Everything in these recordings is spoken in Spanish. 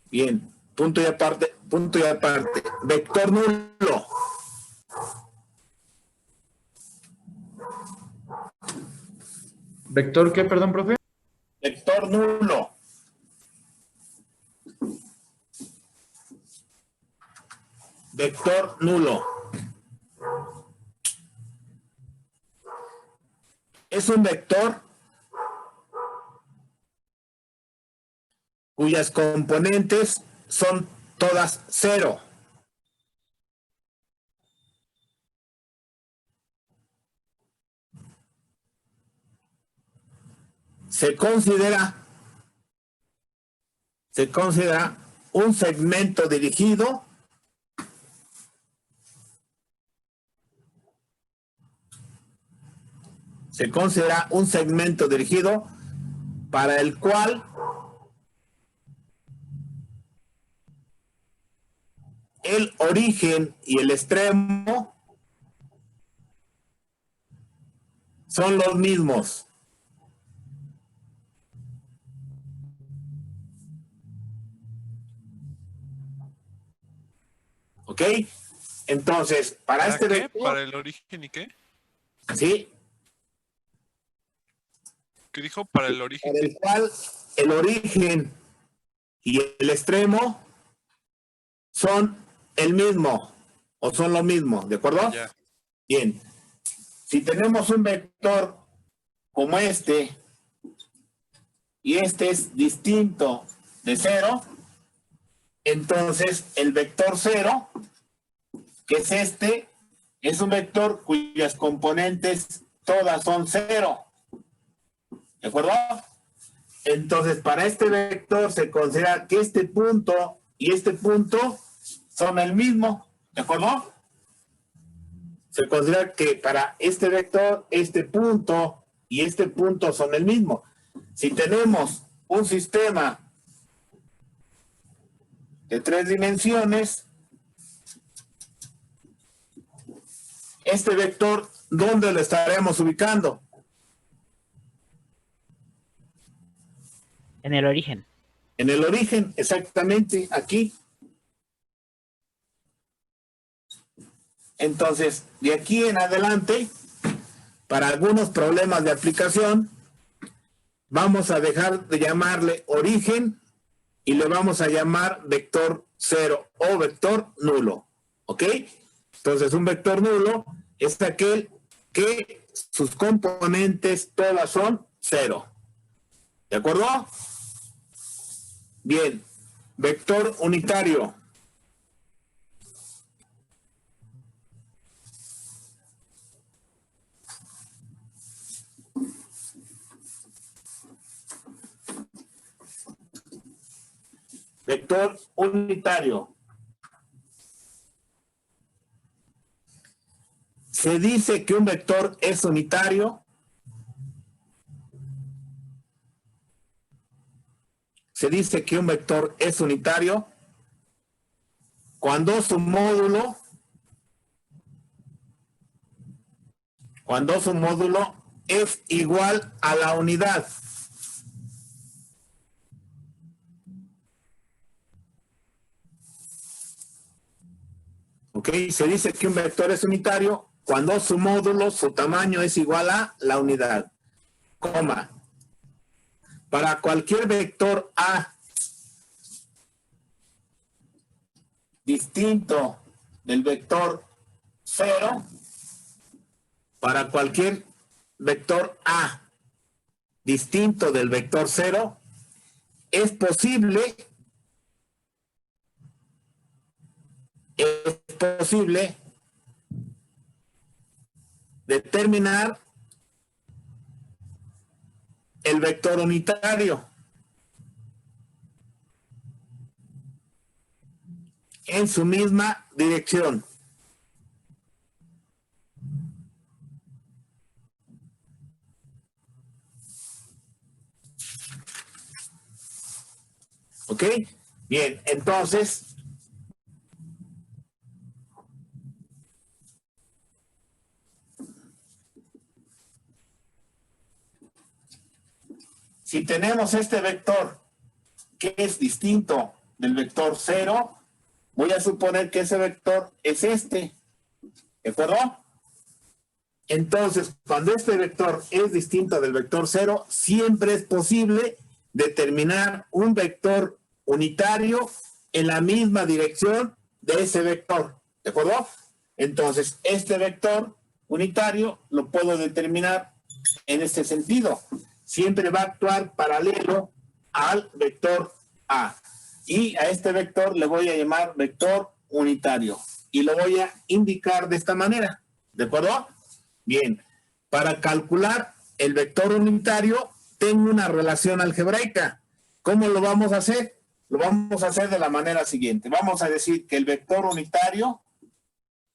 Bien, punto y aparte, punto y aparte. Vector nulo. ¿Vector qué, perdón, profe? Vector nulo. Vector nulo. Es un vector cuyas componentes son todas cero. Se considera un segmento dirigido para el cual el origen y el extremo son los mismos. ¿Ok? Entonces, para este qué? vector, ¿Para el origen y qué? ¿sí? ¿Qué dijo? ¿Para el origen? Para el cual el origen y el extremo son el mismo o son lo mismo, ¿de acuerdo? Ya. Bien. Si tenemos un vector como este y este es distinto de cero, entonces el vector cero, que es este, es un vector cuyas componentes todas son cero. ¿De acuerdo? Entonces, para este vector se considera que este punto y este punto son el mismo. ¿De acuerdo? Se considera que para este vector, este punto y este punto son el mismo. Si tenemos un sistema de 3 dimensiones, este vector, ¿dónde lo estaremos ubicando? En el origen. En el origen, exactamente, aquí. Entonces, de aquí en adelante, para algunos problemas de aplicación, vamos a dejar de llamarle origen y le vamos a llamar vector cero o vector nulo. ¿Ok? Entonces, un vector nulo es aquel que sus componentes todas son cero. ¿De acuerdo? Bien. Vector unitario. Vector unitario. Se dice que un vector es unitario. Se dice que un vector es unitario cuando su módulo es igual a la unidad. ¿Ok? Se dice que un vector es unitario cuando su módulo, su tamaño es igual a la unidad. Coma. Para cualquier vector A distinto del vector 0, para cualquier vector A distinto del vector 0, es posible determinar el vector unitario en su misma dirección. ¿Ok? Bien, entonces, si tenemos este vector que es distinto del vector 0, voy a suponer que ese vector es este. ¿De acuerdo? Entonces, cuando este vector es distinto del vector 0, siempre es posible determinar un vector unitario en la misma dirección de ese vector. ¿De acuerdo? Entonces, este vector unitario lo puedo determinar en este sentido. Siempre va a actuar paralelo al vector A. Y a este vector le voy a llamar vector unitario. Y lo voy a indicar de esta manera. ¿De acuerdo? Bien. Para calcular el vector unitario, tengo una relación algebraica. ¿Cómo lo vamos a hacer? Lo vamos a hacer de la manera siguiente. Vamos a decir que el vector unitario,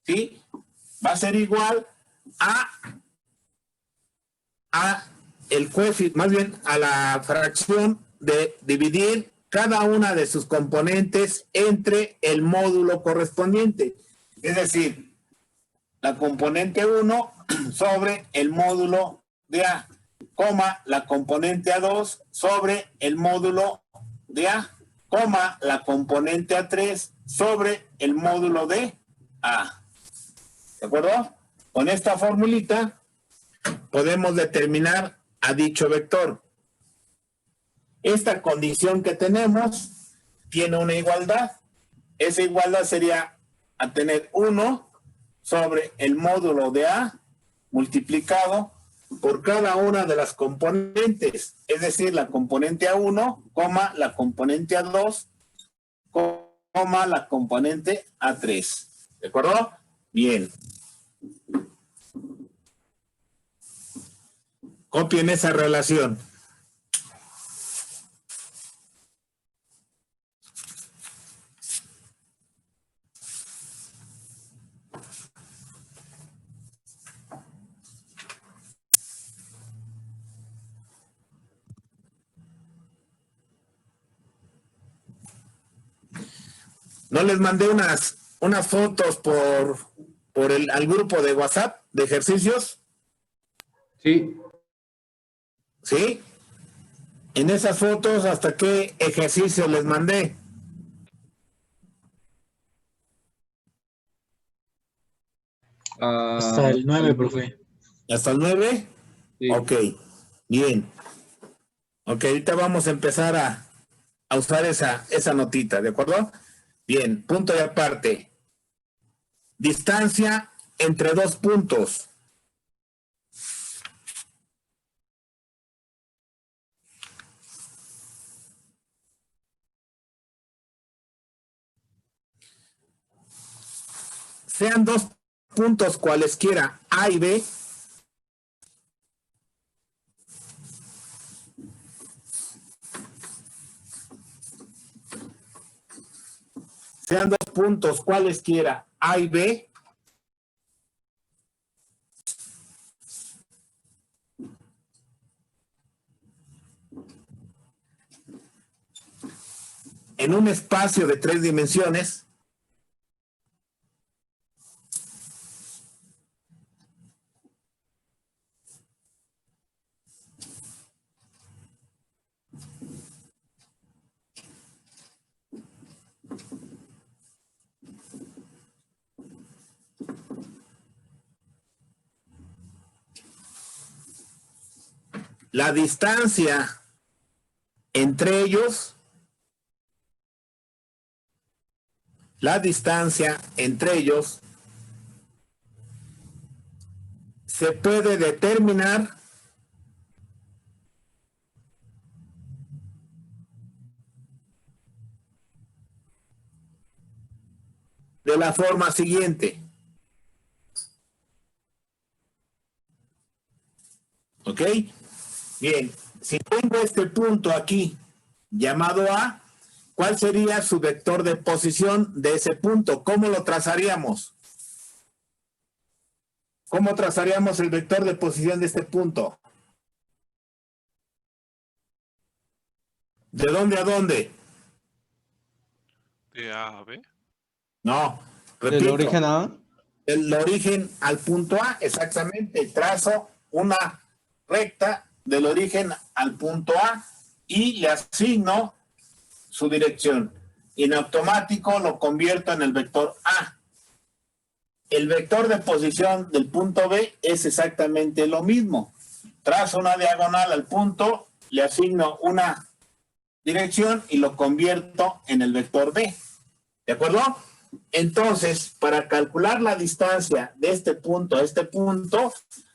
¿sí?, va a ser igual a el coeficiente, más bien a la fracción de dividir cada una de sus componentes entre el módulo correspondiente. Es decir, la componente 1 sobre el módulo de A, coma, la componente A2 sobre el módulo de A, coma, la componente A3 sobre el módulo de A. ¿De acuerdo? Con esta formulita podemos determinar a dicho vector. Esta condición que tenemos tiene una igualdad. Esa igualdad sería a tener 1 sobre el módulo de A multiplicado por cada una de las componentes, es decir, la componente A1, coma, la componente A2, coma, la componente A3. ¿De acuerdo? Bien. Copien esa relación. No les mandé unas fotos al grupo de WhatsApp de ejercicios. Sí. ¿Sí? En esas fotos, ¿hasta qué ejercicio les mandé? Hasta el 9, profe. ¿Hasta el 9? Sí. Ok, bien. Ok, ahorita vamos a empezar a usar esa notita, ¿de acuerdo? Bien, punto y aparte. Distancia entre dos puntos. Sean dos puntos cualesquiera, A y B, sean dos puntos cualesquiera, A y B, en un espacio de 3 dimensiones, la distancia entre ellos, se puede determinar de la forma siguiente. ¿Ok? Bien, si tengo este punto aquí llamado A, ¿cuál sería su vector de posición de ese punto? ¿Cómo lo trazaríamos? ¿Cómo trazaríamos el vector de posición de este punto? ¿De dónde a dónde? De A a B. No, Del repito. origen A. El origen al punto A, exactamente. Trazo una recta del origen al punto A y le asigno su dirección. en automático lo convierto en el vector A. El vector de posición del punto B es exactamente lo mismo. Trazo una diagonal al punto, le asigno una dirección y lo convierto en el vector B. ¿De acuerdo? Entonces, para calcular la distancia de este punto a este punto,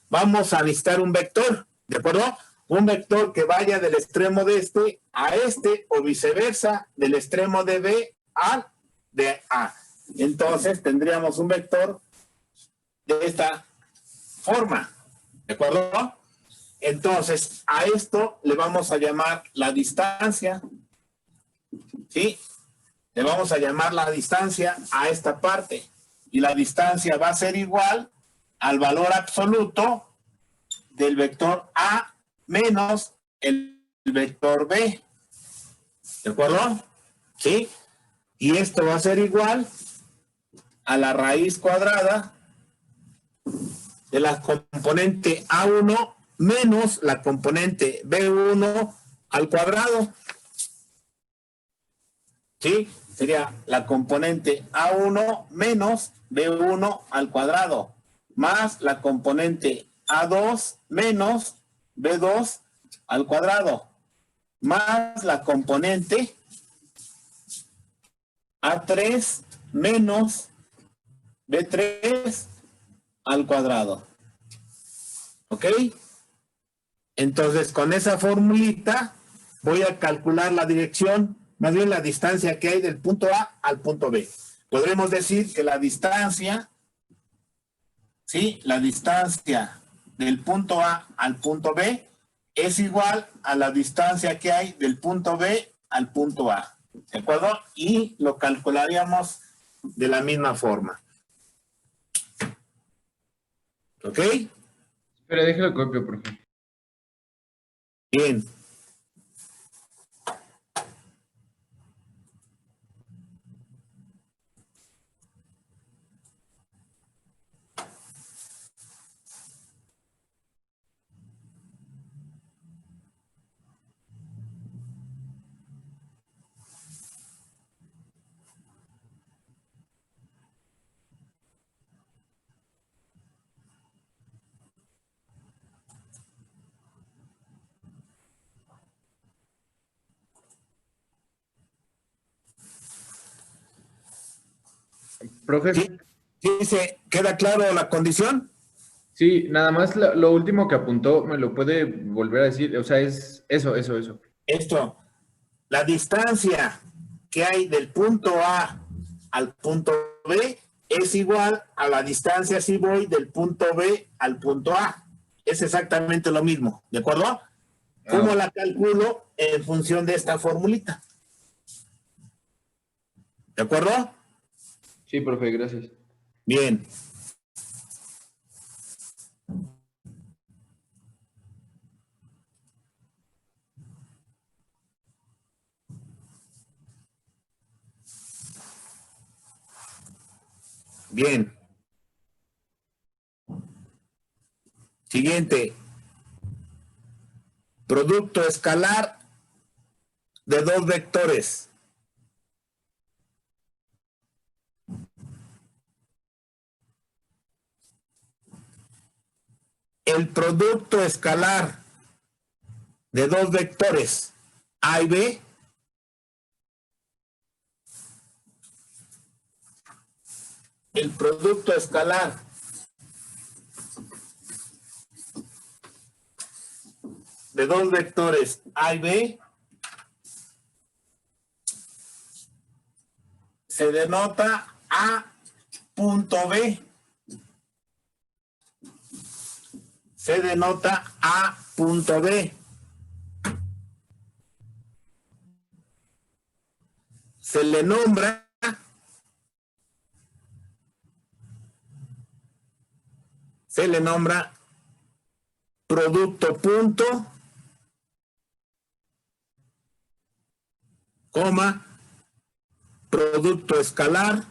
vamos a necesitar un vector. ¿De acuerdo? Un vector que vaya del extremo de este a este o viceversa, del extremo de B al de A. Entonces, tendríamos un vector de esta forma. ¿De acuerdo? Entonces, a esto le vamos a llamar la distancia. ¿Sí? Le vamos a llamar la distancia a esta parte. Y la distancia va a ser igual al valor absoluto del vector A menos el vector B. ¿De acuerdo? ¿Sí? Y esto va a ser igual a la raíz cuadrada de la componente A1 menos la componente B1 al cuadrado. ¿Sí? Sería la componente A1 menos B1 al cuadrado, más la componente A2 menos B2 al cuadrado, más la componente A3 menos B3 al cuadrado. ¿Ok? Entonces, con esa formulita voy a calcular la dirección, más bien la distancia que hay del punto A al punto B. Podremos decir que la distancia, ¿sí? La distancia del punto A al punto B es igual a la distancia que hay del punto B al punto A. ¿De acuerdo? Y lo calcularíamos de la misma forma. ¿Ok? Espera, déjalo copio, por favor. Bien. Profe, ¿Sí? ¿Sí se queda claro la condición? sí, nada más lo último que apuntó, ¿me lo puede volver a decir? O sea, es eso. Esto, la distancia que hay del punto A al punto B es igual a la distancia si voy del punto B al punto A. Es exactamente lo mismo, ¿de acuerdo? ¿Cómo la calculo? En función de esta formulita. ¿De acuerdo? Sí, profe, gracias. Bien. Bien. Siguiente. Producto escalar de dos vectores. El producto escalar de dos vectores A y B el producto escalar de dos vectores A y B se denota A punto B. Se denota A punto B. Se le nombra producto punto, coma, producto escalar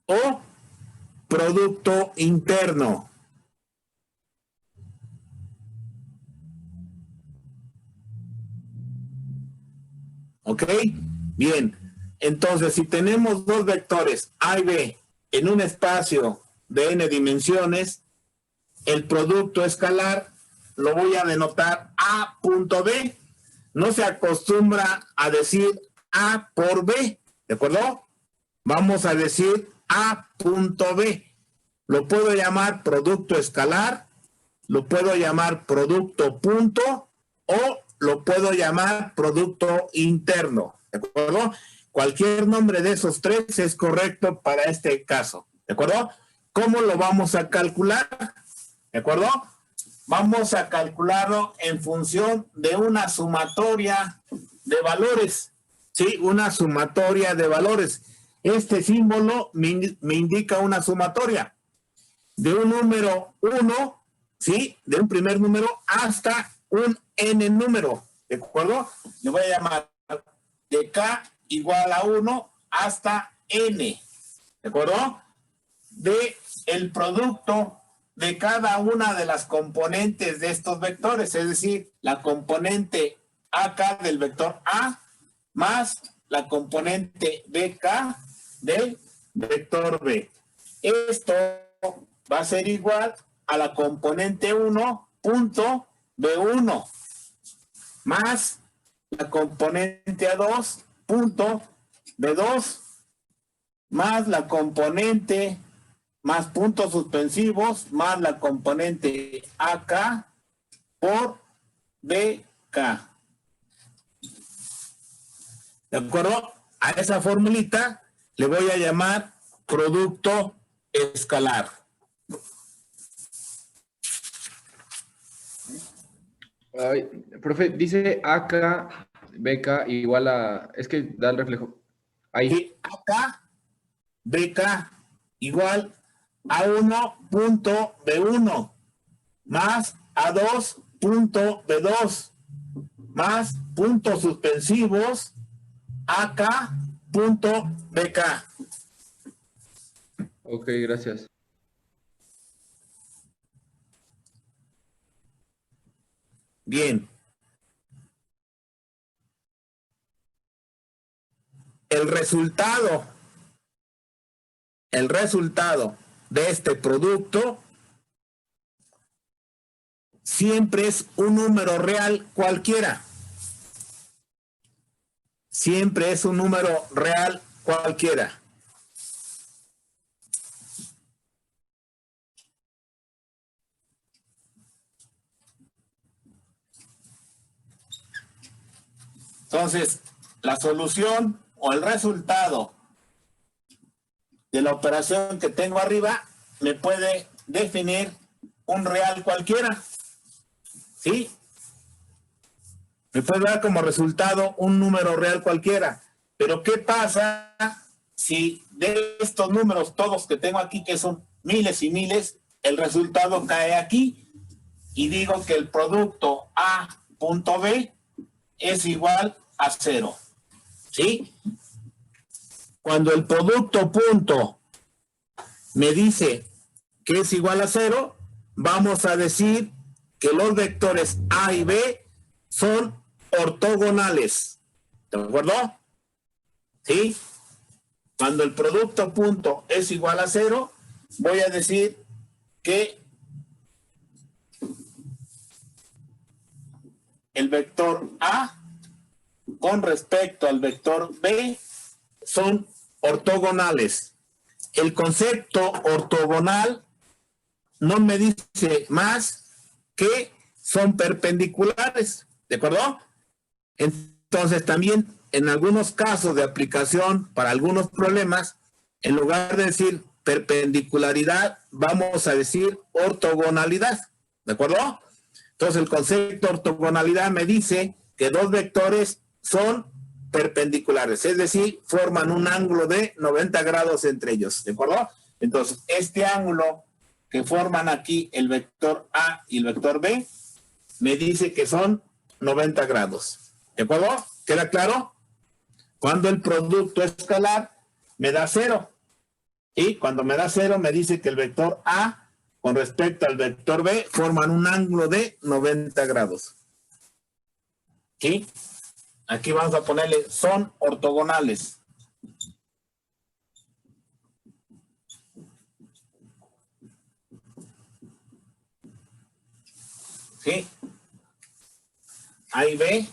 o producto interno. ¿Ok? Bien. Entonces, si tenemos dos vectores A y B en un espacio de n dimensiones, el producto escalar lo voy a denotar A punto B. No se acostumbra a decir A por B, ¿de acuerdo? Vamos a decir A punto B. Lo puedo llamar producto escalar, lo puedo llamar producto punto o lo puedo llamar producto interno, ¿de acuerdo? Cualquier nombre de esos tres es correcto para este caso, ¿de acuerdo? ¿Cómo lo vamos a calcular? ¿De acuerdo? Vamos a calcularlo en función de una sumatoria de valores, ¿sí? Una sumatoria de valores. Este símbolo me indica una sumatoria de un número 1, ¿sí? De un primer número hasta un n número, ¿de acuerdo? Le voy a llamar de k igual a 1 hasta n, ¿de acuerdo? De el producto de cada una de las componentes de estos vectores, es decir, la componente AK del vector A más la componente BK del vector B. Esto va a ser igual a la componente 1 punto B1 más la componente A2 punto B2 más la componente más puntos suspensivos más la componente AK por BK. ¿De acuerdo? A esa formulita le voy a llamar producto escalar. Ay, profe, dice AK, BK igual a... Es que da el reflejo. Ahí. Y AK, BK igual a 1.B1 más A2.B2 más puntos suspensivos AK.BK. Ok, gracias. Bien. El resultado de este producto siempre es un número real cualquiera. Siempre es un número real cualquiera. Entonces, la solución o el resultado de la operación que tengo arriba me puede definir un real cualquiera. ¿Sí? Me puede dar como resultado un número real cualquiera. Pero ¿qué pasa si de estos números todos que tengo aquí, que son miles y miles, el resultado cae aquí y digo que el producto A punto B es igual a 0? ¿Sí? Cuando el producto punto me dice que es igual a 0, vamos a decir que los vectores A y B son ortogonales. ¿De acuerdo? ¿Sí? Cuando el producto punto es igual a 0, voy a decir que el vector A con respecto al vector B son ortogonales. El concepto ortogonal no me dice más que son perpendiculares, ¿de acuerdo? Entonces también en algunos casos de aplicación para algunos problemas, en lugar de decir perpendicularidad, vamos a decir ortogonalidad, ¿de acuerdo? Entonces el concepto ortogonalidad me dice que dos vectores son perpendiculares, es decir, forman un ángulo de 90 grados entre ellos, ¿de acuerdo? Entonces, este ángulo que forman aquí el vector A y el vector B, me dice que son 90 grados, ¿de acuerdo? ¿Queda claro? Cuando el producto escalar me da 0, y cuando me da 0 me dice que el vector A con respecto al vector B forman un ángulo de 90 grados. ¿Sí? Aquí vamos a ponerle son ortogonales. ¿Sí? A y B.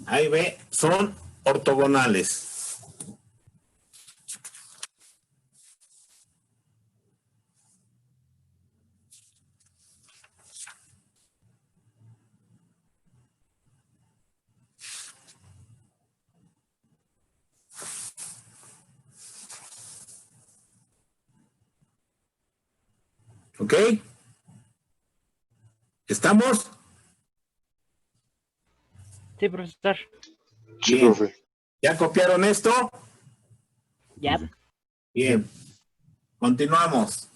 A y B son ortogonales. ¿Ok? ¿Estamos? Sí, profesor. Sí, Bien. profe. ¿Ya copiaron esto? Ya. Bien. Continuamos.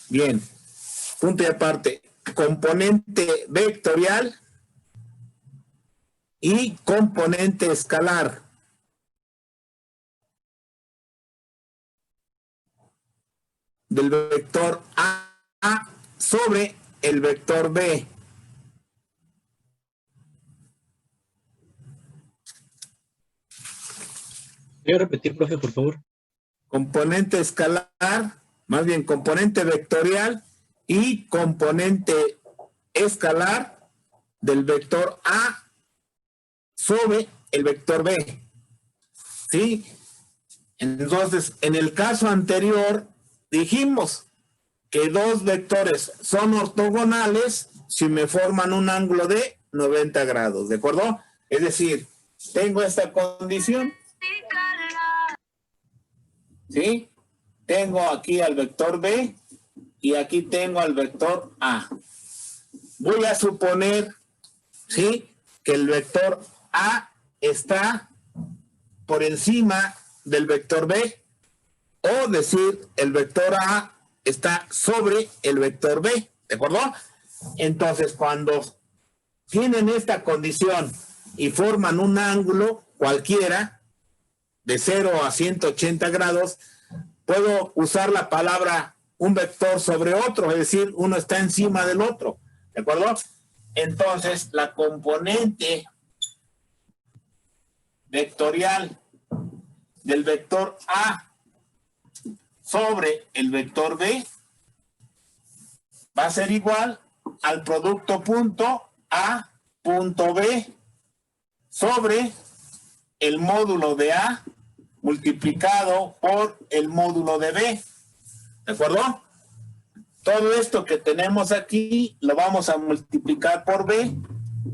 Bien. Punto y aparte. Componente vectorial y componente escalar. Del vector A sobre el vector B. ¿Puede repetir, profe, por favor? Componente escalar, más bien componente vectorial y componente escalar del vector A sobre el vector B. ¿Sí? Entonces, en el caso anterior, dijimos que dos vectores son ortogonales si me forman un ángulo de 90 grados, ¿de acuerdo? Es decir, tengo esta condición. ¿Sí? Tengo aquí al vector B y aquí tengo al vector A. Voy a suponer, ¿sí?, que el vector A está por encima del vector B, o decir el vector A está sobre el vector B, ¿de acuerdo? Entonces, cuando tienen esta condición y forman un ángulo cualquiera de 0 a 180 grados, puedo usar la palabra un vector sobre otro, es decir, uno está encima del otro, ¿de acuerdo? Entonces, la componente vectorial del vector A sobre el vector B va a ser igual al producto punto A punto B sobre el módulo de A multiplicado por el módulo de B. ¿De acuerdo? Todo esto que tenemos aquí lo vamos a multiplicar por B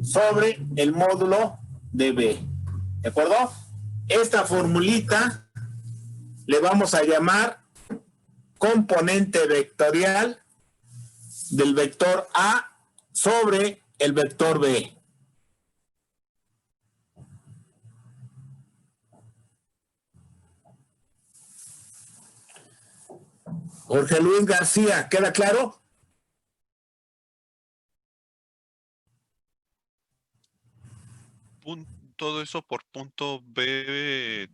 sobre el módulo de B. ¿De acuerdo? Esta formulita le vamos a llamar componente vectorial del vector A sobre el vector B. Jorge Luis García, ¿queda claro? Todo eso por punto B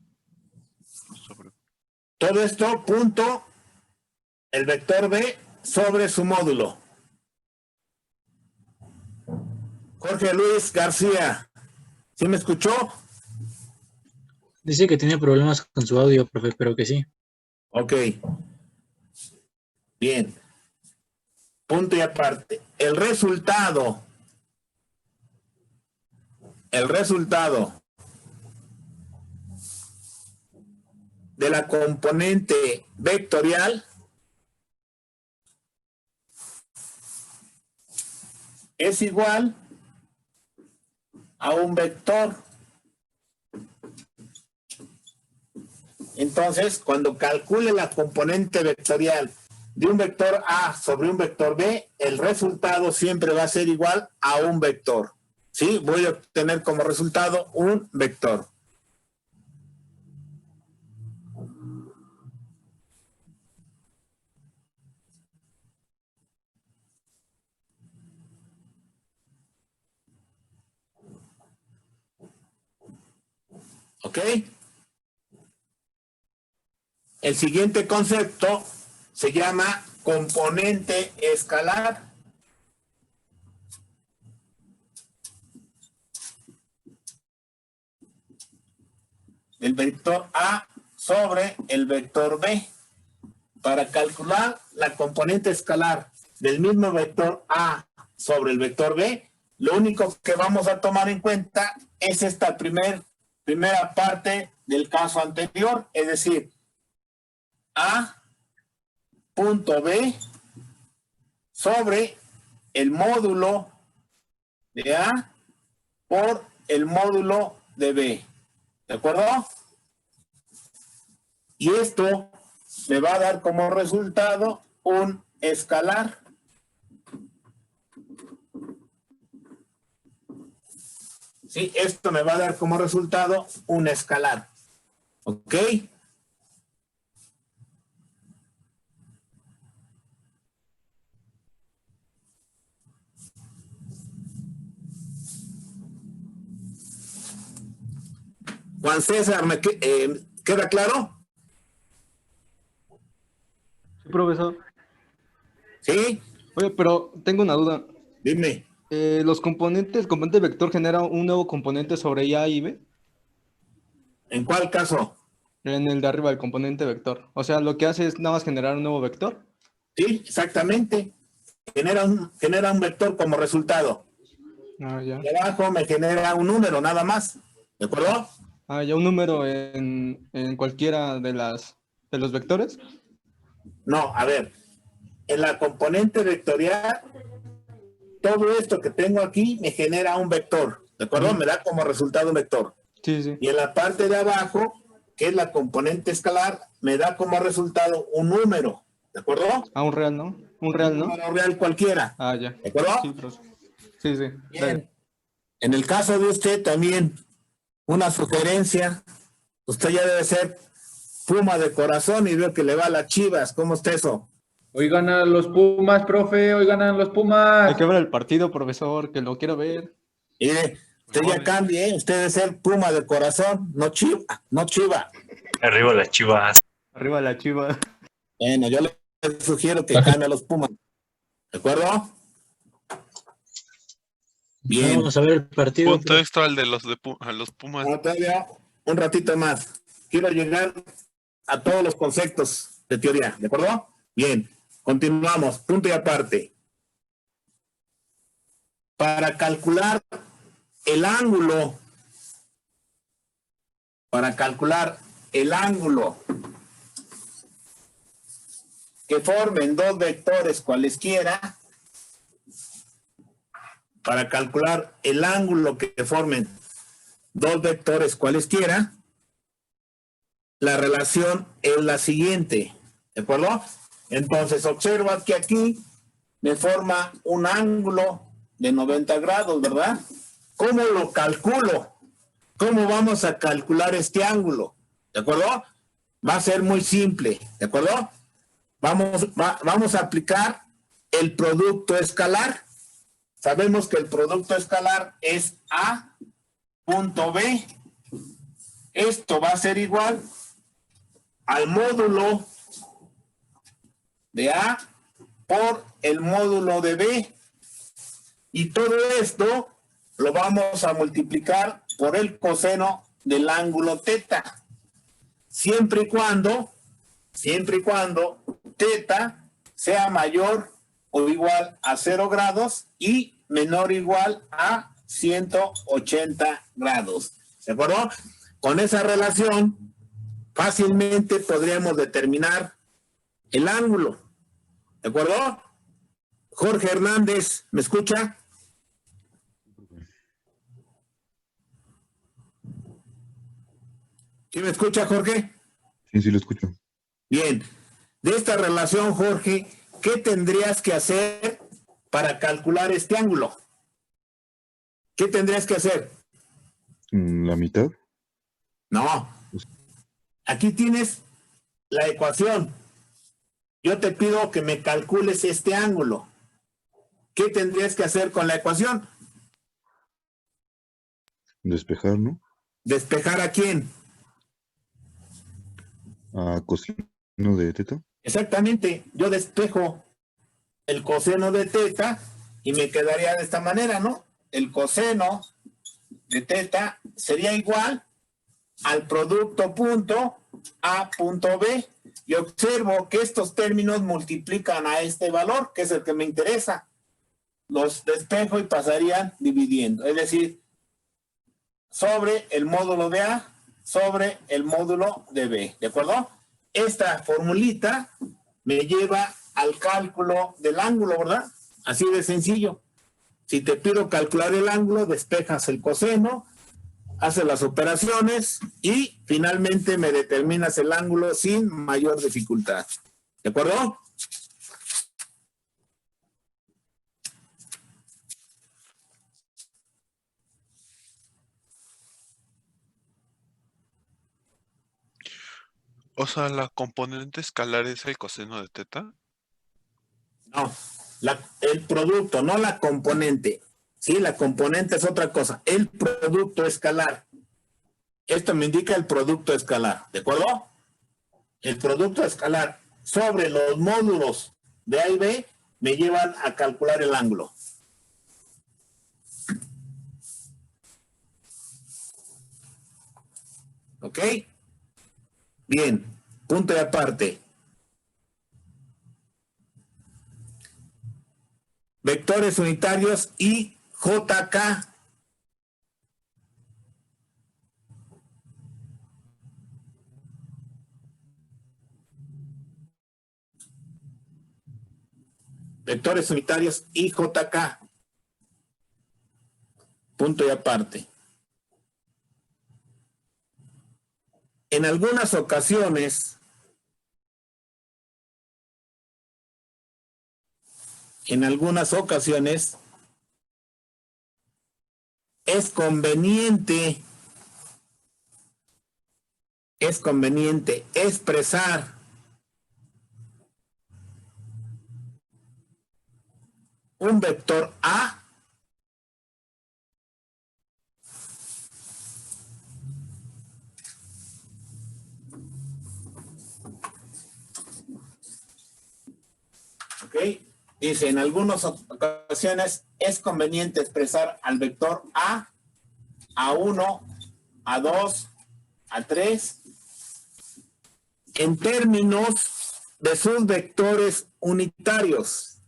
sobre. Todo esto, punto, el vector B sobre su módulo. Jorge Luis García, ¿sí me escuchó? Dice que tiene problemas con su audio, profe, pero que sí. Ok. Bien. Punto y aparte. El resultado de la componente vectorial es igual a un vector. Entonces, cuando calcule la componente vectorial de un vector A sobre un vector B, el resultado siempre va a ser igual a un vector. ¿Sí? Voy a obtener como resultado un vector. ¿Ok? El siguiente concepto se llama componente escalar. El vector A sobre el vector B. Para calcular la componente escalar del mismo vector A sobre el vector B, lo único que vamos a tomar en cuenta es esta primera parte del caso anterior, es decir, A punto B sobre el módulo de A por el módulo de B. ¿De acuerdo? Y esto me va a dar como resultado un escalar. Sí, esto me va a dar como resultado un escalar. ¿Ok? Juan César, ¿queda claro? Sí, profesor. ¿Sí? Oye, pero tengo una duda. Dime. ¿Los componentes, el componente vector genera un nuevo componente sobre A y B? ¿En cuál caso? En el de arriba, el componente vector. O sea, lo que hace es nada más generar un nuevo vector. Sí, exactamente. Genera un vector como resultado. Ah, ya. Y abajo me genera un número, nada más. ¿De acuerdo? Ah, ya un número en cualquiera de los vectores. No, a ver. En la componente vectorial, todo esto que tengo aquí me genera un vector. ¿De acuerdo? Me da como resultado un vector. Sí, sí. Y en la parte de abajo, que es la componente escalar, me da como resultado un número. ¿De acuerdo? Ah, un real, ¿no? Un real, Un ¿no? número real cualquiera. Ah, ya. ¿De acuerdo? Sí, profesor. Sí, sí. Bien. En el caso de usted también, una sugerencia. Usted ya debe ser Puma de corazón y veo que le va a las Chivas. ¿Cómo está eso? Hoy ganan los Pumas, profe, hoy ganan los Hay Pumas. que ver el partido, profesor, que lo quiero ver. Mire, usted ya cambie, ¿eh? Usted debe ser Puma de corazón, no Chiva, no Chiva. Arriba las Chivas. Arriba la Chiva. Bueno, yo le sugiero que cambie a los Pumas. ¿De acuerdo? Bien. Vamos a ver el partido. Punto profe. extra al de a los Pumas. Ahora todavía un ratito más. Quiero llegar a todos los conceptos de teoría. ¿De acuerdo? Bien. Continuamos. Punto y aparte. Para calcular el ángulo, que formen dos vectores cualesquiera, para calcular el ángulo que formen dos vectores cualesquiera, la relación es la siguiente, ¿de acuerdo? Entonces observa que aquí me forma un ángulo de 90 grados, ¿verdad? ¿Cómo lo calculo? ¿Cómo vamos a calcular este ángulo? ¿De acuerdo? Va a ser muy simple, ¿de acuerdo? Vamos a aplicar el producto escalar. Sabemos que el producto escalar es A punto B. Esto va a ser igual al módulo de A por el módulo de B. Y todo esto lo vamos a multiplicar por el coseno del ángulo teta. Siempre y cuando teta sea mayor o igual a 0 grados y menor o igual a 180 grados. ¿De acuerdo? Con esa relación, fácilmente podríamos determinar el ángulo. ¿De acuerdo? Jorge Hernández, ¿me escucha? ¿Sí me escucha, Jorge? Sí, sí lo escucho. Bien. De esta relación, Jorge, ¿qué tendrías que hacer para calcular este ángulo? ¿Qué tendrías que hacer? ¿La mitad? No. Aquí tienes la ecuación. Yo te pido que me calcules este ángulo. ¿Qué tendrías que hacer con la ecuación? Despejar, ¿no? ¿Despejar a quién? A coseno de teta. Exactamente, yo despejo el coseno de teta y me quedaría de esta manera, ¿no? El coseno de teta sería igual al producto punto A punto B. Y observo que estos términos multiplican a este valor, que es el que me interesa. Los despejo y pasarían dividiendo. Es decir, sobre el módulo de A, sobre el módulo de B. ¿De acuerdo? Esta formulita me lleva al cálculo del ángulo, ¿verdad? Así de sencillo. Si te pido calcular el ángulo, despejas el coseno, haces las operaciones y finalmente me determinas el ángulo sin mayor dificultad. ¿De acuerdo? O sea, la componente escalar es el coseno de teta. No, el producto, no la componente. Sí, la componente es otra cosa. El producto escalar. Esto me indica el producto escalar, ¿de acuerdo? El producto escalar sobre los módulos de A y B me llevan a calcular el ángulo. ¿Ok? Bien, punto y aparte. Vectores unitarios y JK. Vectores unitarios y JK. Punto y aparte. En algunas ocasiones, es conveniente expresar un vector A ¿ok? Dice, en algunas ocasiones es conveniente expresar al vector A, A1, A2, A3, en términos de sus vectores unitarios.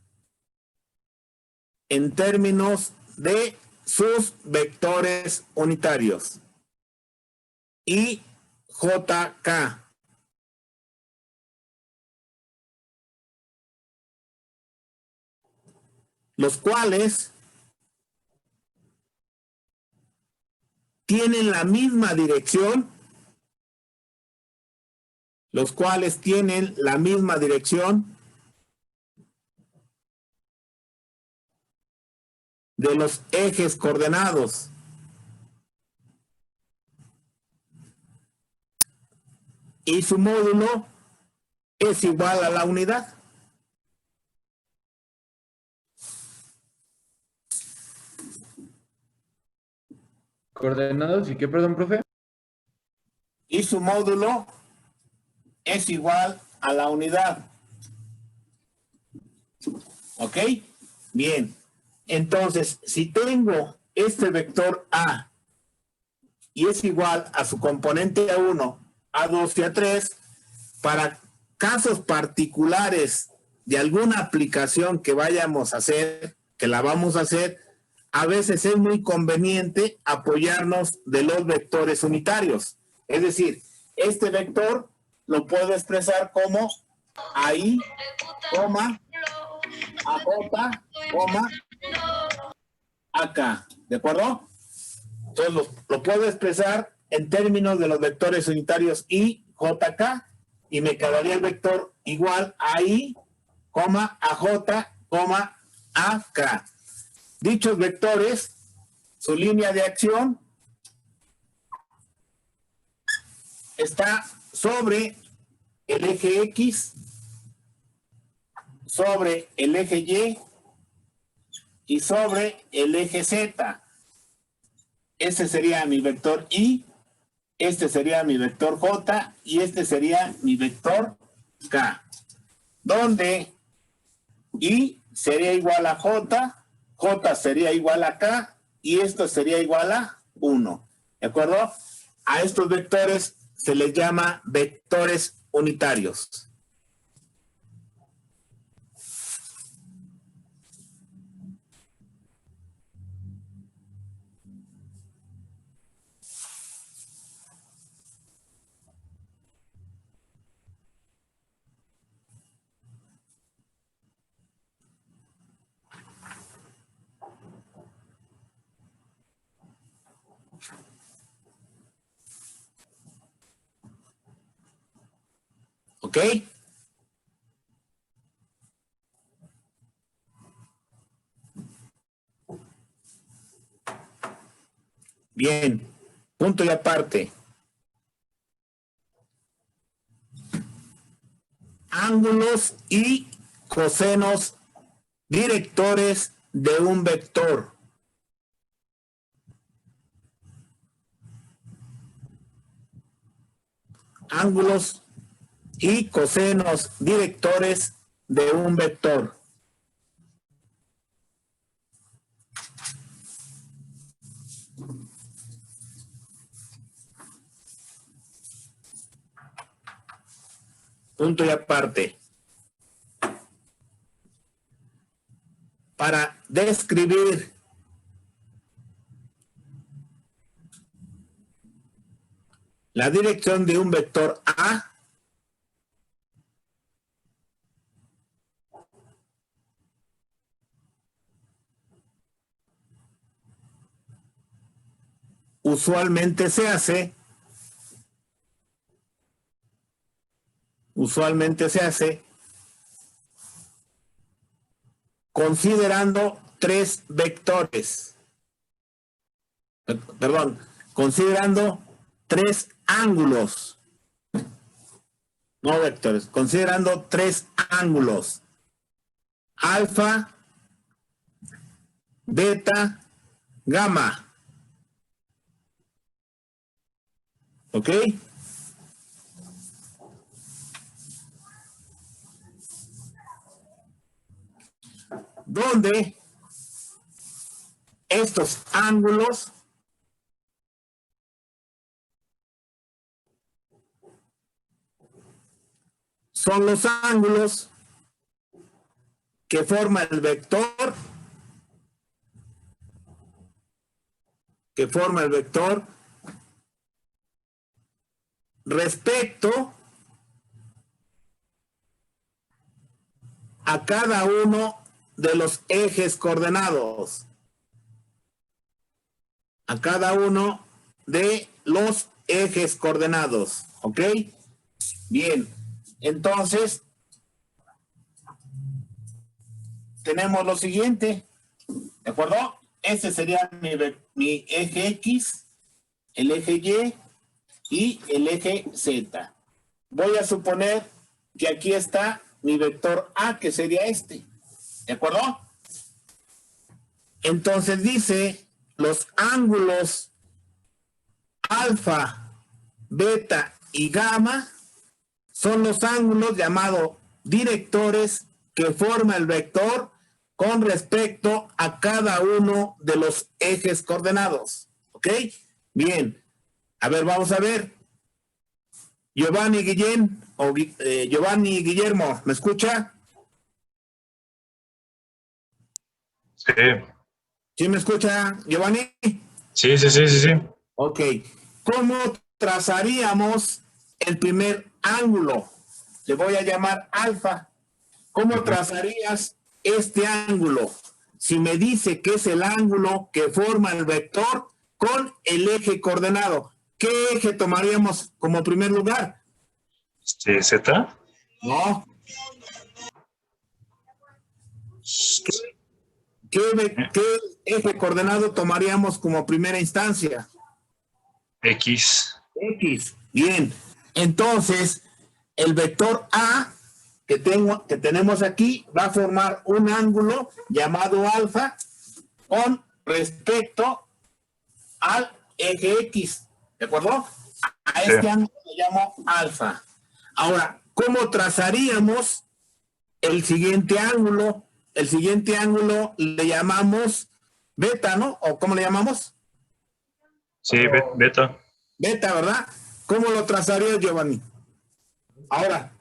En términos de sus vectores unitarios. Y JK. Los cuales tienen la misma dirección, de los ejes coordenados. Y su módulo es igual a la unidad. ¿Coordenados y qué, perdón, profe? Y su módulo es igual a la unidad. ¿Ok? Bien. Entonces, si tengo este vector A y es igual a su componente A1, A2 y A3, para casos particulares de alguna aplicación que vayamos a hacer, que la vamos a hacer, a veces es muy conveniente apoyarnos de los vectores unitarios. Es decir, este vector lo puedo expresar como AI, AJ, AK. ¿De acuerdo? Entonces lo puedo expresar en términos de los vectores unitarios I, JK, y me quedaría el vector igual a I, AJ, AK. Dichos vectores, su línea de acción está sobre el eje X, sobre el eje Y sobre el eje Z. Ese sería mi vector I este sería mi vector J y este sería mi vector K, donde I sería igual a J, J sería igual a K y esto sería igual a 1. ¿De acuerdo? A estos vectores se les llama vectores unitarios. ¿Ok? Bien, punto y aparte. Ángulos y cosenos directores de un vector. Ángulos y cosenos directores de un vector. Punto y aparte. Para describir la dirección de un vector A, usualmente se hace considerando tres vectores. Perdón, considerando tres ángulos. No vectores, considerando tres ángulos. Alfa, beta, gamma. ¿Ok? Donde estos ángulos son los ángulos que forma el vector, respecto a cada uno de los ejes coordenados. A cada uno de los ejes coordenados. ¿Ok? Bien. Entonces, tenemos lo siguiente. ¿De acuerdo? Este sería mi eje X, el eje Y y el eje Z. Voy a suponer que aquí está mi vector A, que sería este. ¿De acuerdo? Entonces dice, los ángulos alfa, beta y gamma son los ángulos llamados directores que forma el vector con respecto a cada uno de los ejes coordenados. ¿Ok? Bien. A ver, vamos a ver. Giovanni Guillermo, ¿me escucha? Sí, ¿Sí me escucha, Giovanni? sí. Ok. ¿Cómo trazaríamos el primer ángulo? Le voy a llamar alfa. ¿Cómo trazarías este ángulo? Si me dice que es el ángulo que forma el vector con el eje coordenado, ¿qué eje tomaríamos como primer lugar? Z. No. ¿Qué eje coordenado tomaríamos como primera instancia? X. X. Bien. Entonces, el vector A que tenemos aquí va a formar un ángulo llamado alfa con respecto al eje X. ¿De acuerdo? A Sí. este ángulo le llamo alfa. Ahora, ¿cómo trazaríamos el siguiente ángulo? El siguiente ángulo le llamamos beta, ¿no? ¿O cómo le llamamos? Sí, beta. Beta, ¿verdad? ¿Cómo lo trazarías, Giovanni? Ahora,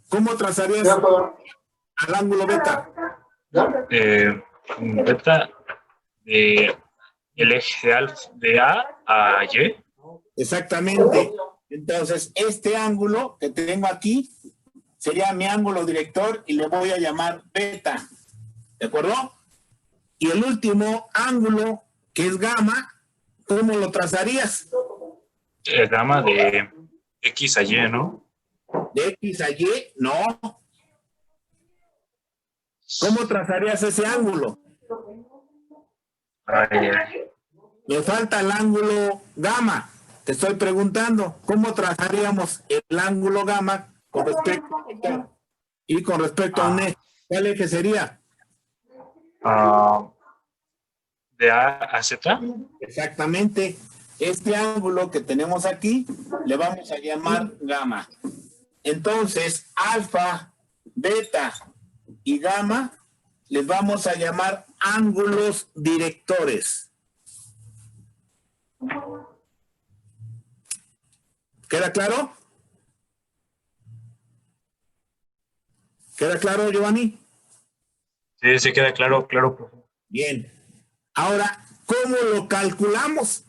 ¿cómo trazarías al ángulo beta? Beta de el eje de A a Y. Exactamente. Entonces, este ángulo que tengo aquí sería mi ángulo director y le voy a llamar beta. ¿De acuerdo? Y el último ángulo, que es gamma, ¿cómo lo trazarías? Gamma de X a Y, ¿no? De X a Y, no. ¿Cómo trazarías ese ángulo? Me falta el ángulo gamma. Te estoy preguntando, ¿cómo trazaríamos el ángulo gamma con respecto a vector? Y con respecto a un eje? ¿Cuál eje sería? De A a Z. Exactamente. Este ángulo que tenemos aquí le vamos a llamar gamma. Entonces, alfa, beta y gamma les vamos a llamar ángulos directores. ¿Queda claro? ¿Queda claro, Giovanni? Sí, sí queda claro, claro, profe. Bien. Ahora, ¿cómo lo calculamos?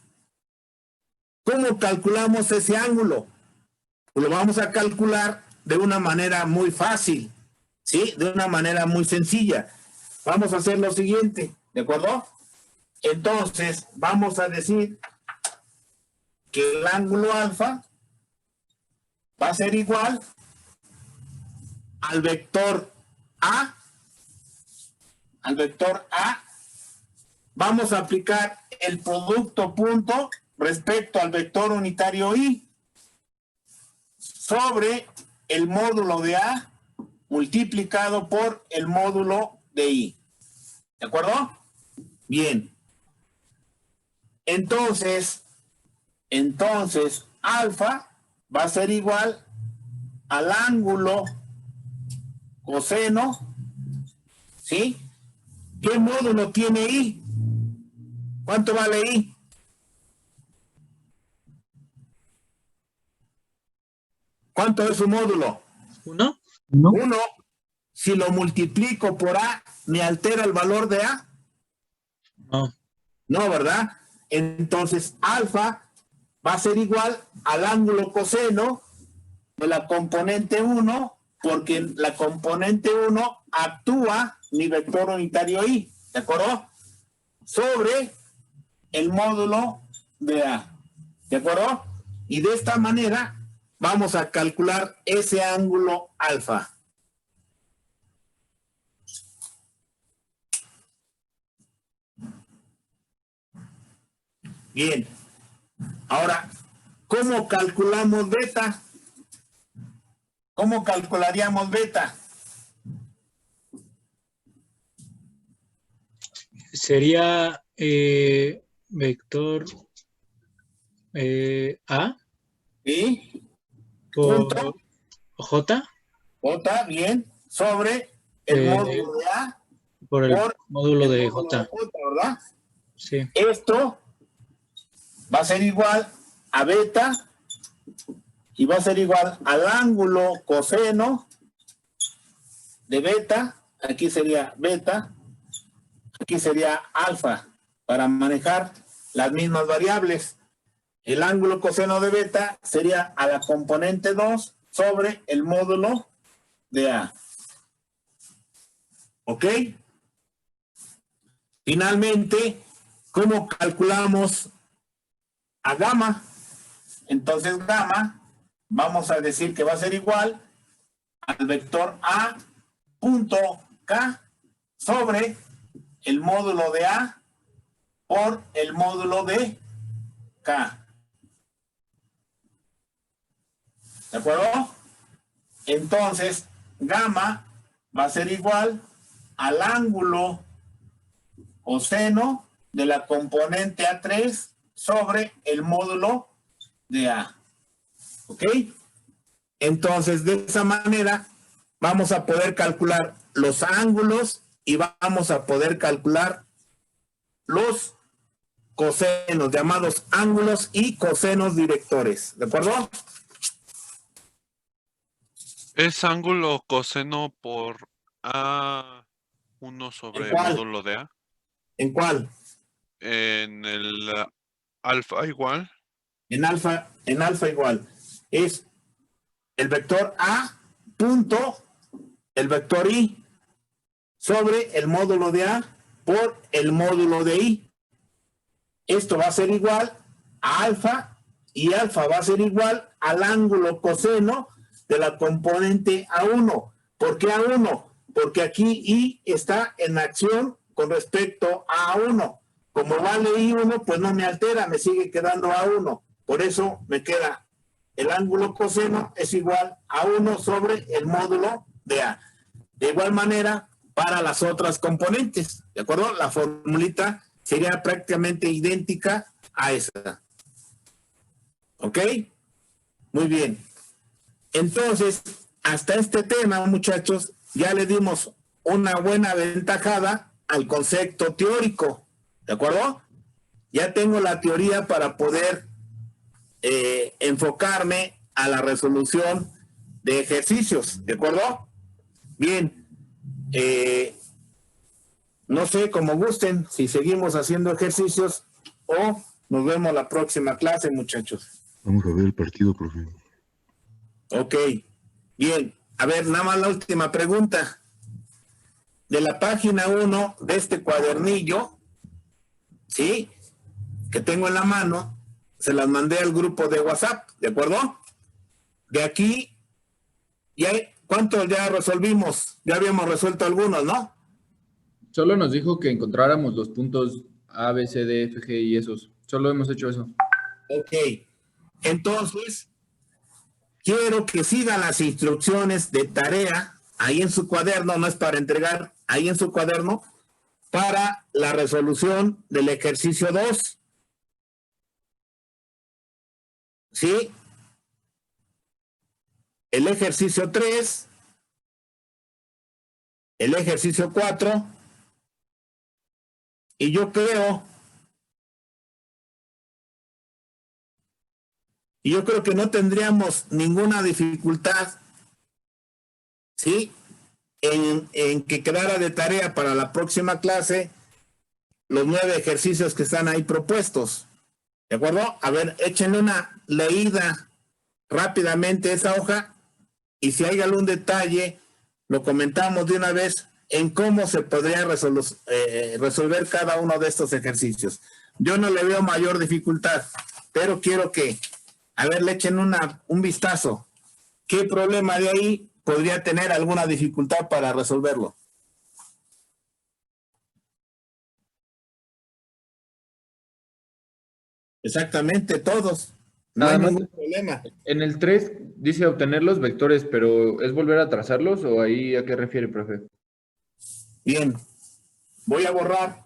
¿Cómo calculamos ese ángulo? Pues lo vamos a calcular de una manera muy fácil, ¿sí? De una manera muy sencilla. Vamos a hacer lo siguiente, ¿de acuerdo? Entonces, vamos a decir que el ángulo alfa va a ser igual al vector A. Al vector A. Vamos a aplicar el producto punto respecto al vector unitario I sobre el módulo de A multiplicado por el módulo de I. ¿De acuerdo? Bien. Entonces, alfa va a ser igual al ángulo coseno, ¿sí? ¿Qué módulo tiene I? ¿Cuánto vale I? ¿Cuánto es su módulo? ¿Uno? 1. Si lo multiplico por A, ¿me altera el valor de A? No. No, ¿verdad? Entonces, alfa va a ser igual al ángulo coseno de la componente 1, porque la componente 1 actúa mi vector unitario I, ¿de acuerdo? Sobre el módulo de A, ¿de acuerdo? Y de esta manera vamos a calcular ese ángulo alfa. Bien. Ahora, ¿cómo calculamos beta? ¿Cómo calcularíamos beta? Sería vector A ¿Sí? por Punto. J J, bien, sobre el módulo de A por el por módulo el de módulo J. de J, ¿verdad? Sí. Esto va a ser igual a beta y va a ser igual al ángulo coseno de beta. Aquí sería beta, aquí sería alfa, para manejar las mismas variables. El ángulo coseno de beta sería a la componente 2 sobre el módulo de A. ¿Ok? Finalmente, ¿cómo calculamos a gamma? Entonces, gamma, vamos a decir que va a ser igual al vector A punto K sobre el módulo de A por el módulo de K. ¿De acuerdo? Entonces, gamma va a ser igual al ángulo coseno de la componente A3 sobre el módulo de A. ¿Ok? Entonces, de esa manera, vamos a poder calcular los ángulos y vamos a poder calcular los cosenos, llamados ángulos y cosenos directores. ¿De acuerdo? ¿Es ángulo coseno por A1 sobre cuál? módulo de A? ¿En cuál? En el alfa igual. En alfa igual. Es el vector A punto el vector I sobre el módulo de A por el módulo de I. Esto va a ser igual a alfa y alfa va a ser igual al ángulo coseno de la componente A1. ¿Por qué A1? Porque aquí I está en acción con respecto a A1. Como vale I1, pues no me altera, me sigue quedando A1. Por eso me queda el ángulo coseno es igual a 1 sobre el módulo de A. De igual manera, para las otras componentes, ¿de acuerdo? La formulita sería prácticamente idéntica a esa. ¿Ok? Muy bien. Entonces, hasta este tema, muchachos, ya le dimos una buena aventajada al concepto teórico, ¿de acuerdo? Ya tengo la teoría para poder enfocarme a la resolución de ejercicios, ¿de acuerdo? Bien, no sé, como gusten, si seguimos haciendo ejercicios o nos vemos la próxima clase, muchachos. Vamos a ver el partido, profe. Ok, bien. A ver, nada más la última pregunta. De la página 1 de este cuadernillo, ¿sí? Que tengo en la mano, se las mandé al grupo de WhatsApp, ¿de acuerdo? De aquí, ¿cuántos ya resolvimos? Ya habíamos resuelto algunos, ¿no? Solo nos dijo que encontráramos los puntos A, B, C, D, F, G y esos. Solo hemos hecho eso. Ok. Entonces, quiero que sigan las instrucciones de tarea ahí en su cuaderno, no es para entregar, ahí en su cuaderno, para la resolución del ejercicio 2. ¿Sí? El ejercicio 3, el ejercicio 4, y yo creo que no tendríamos ninguna dificultad, ¿sí? En que quedara de tarea para la próxima clase los 9 ejercicios que están ahí propuestos. ¿De acuerdo? A ver, échenle una leída rápidamente a esa hoja y si hay algún detalle, lo comentamos de una vez en cómo se podría resolver cada uno de estos ejercicios. Yo no le veo mayor dificultad, pero quiero que, a ver, le echen un vistazo. ¿Qué problema de ahí podría tener alguna dificultad para resolverlo? Exactamente, todos. No hay Nada más. ningún problema. En el 3 dice obtener los vectores, pero ¿es volver a trazarlos o ahí a qué refiere, profe? Bien, voy a borrar.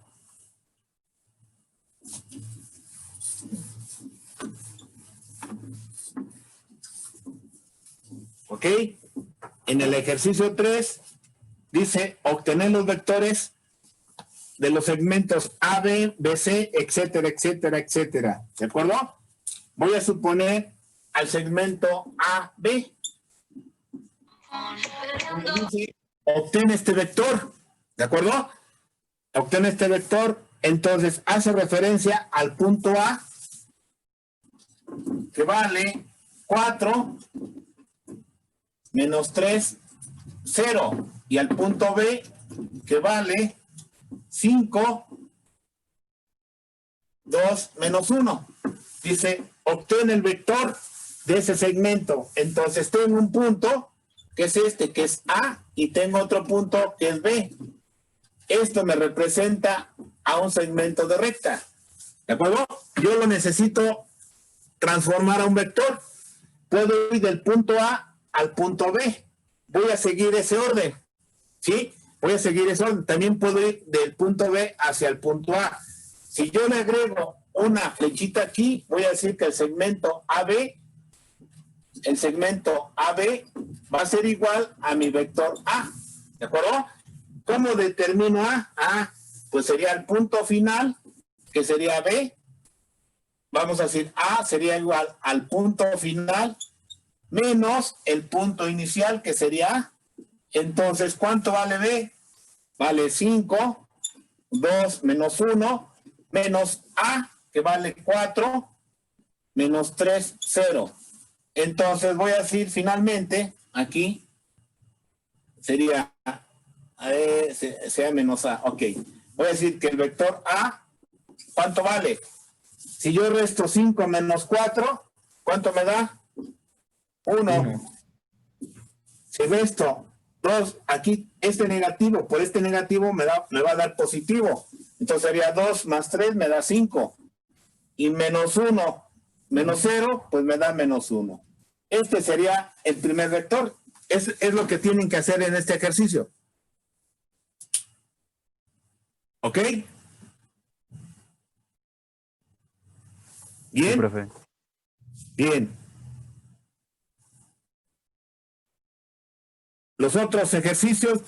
¿Ok? En el ejercicio 3 dice obtener los vectores de los segmentos AB, BC, etcétera, etcétera, etcétera. ¿De acuerdo? Voy a suponer al segmento AB. Dice, obtén este vector. ¿De acuerdo? Obtén este vector. Entonces hace referencia al punto A, que vale 4 menos 3, 0. Y al punto B, que vale 5, 2 menos 1. Dice, obtén el vector de ese segmento. Entonces tengo un punto, que es este, que es A, y tengo otro punto, que es B. Esto me representa a un segmento de recta. ¿De acuerdo? Yo lo necesito transformar a un vector. Puedo ir del punto A al punto B. Voy a seguir ese orden. ¿Sí? Voy a seguir ese orden. También puedo ir del punto B hacia el punto A. Si yo le agrego una flechita aquí, voy a decir que el segmento AB el segmento AB va a ser igual a mi vector A. ¿De acuerdo? ¿Cómo determino A? A, pues sería el punto final, que sería B. Vamos a decir A sería igual al punto final menos el punto inicial, que sería A. Entonces, ¿cuánto vale B? Vale 5, 2 menos 1, menos A, que vale 4, menos 3, 0. Entonces, voy a decir finalmente, aquí, sería sea menos A. Ok. Voy a decir que el vector A, ¿cuánto vale? Si yo resto 5 menos 4, ¿cuánto me da? 1. Si resto 2, aquí este negativo, por este negativo me va a dar positivo. Entonces sería 2 más 3 me da 5. Y menos 1, menos 0, pues me da menos 1. Este sería el primer vector. Es lo que tienen que hacer en este ejercicio. ¿Ok? ¿Bien? Sí, profe. Bien. Los otros ejercicios.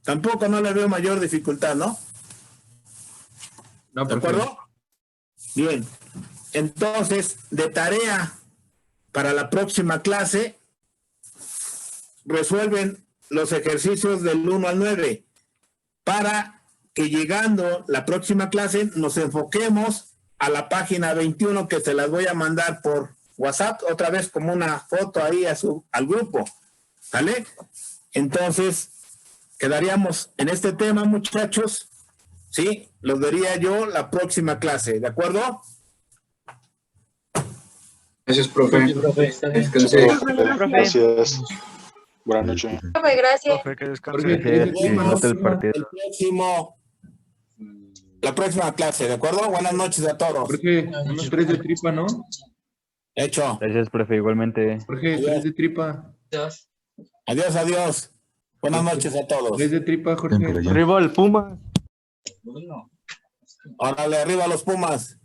Tampoco no le veo mayor dificultad, ¿no? No, ¿De profe. acuerdo? Bien. Entonces, de tarea para la próxima clase, resuelven los ejercicios del 1 al 9 para que llegando la próxima clase nos enfoquemos a la página 21, que se las voy a mandar por WhatsApp otra vez como una foto ahí al grupo. ¿Vale? Entonces, quedaríamos en este tema, muchachos. Sí, los vería yo la próxima clase, ¿de acuerdo? Gracias, profe. Descanse. Gracias. Buenas noches. Profe, gracias. Profe, que Jorge, descanse. Disfruta el partido. La próxima clase, ¿de acuerdo? Buenas noches a todos. Jorge, unos 3 de tripa, ¿no? Hecho. Gracias, profe, igualmente. Jorge, 3 de tripa. Adiós, adiós. Buenas noches a todos. 3 de tripa, Jorge. Ven por allá. Arriba el Puma. Órale, arriba los Pumas.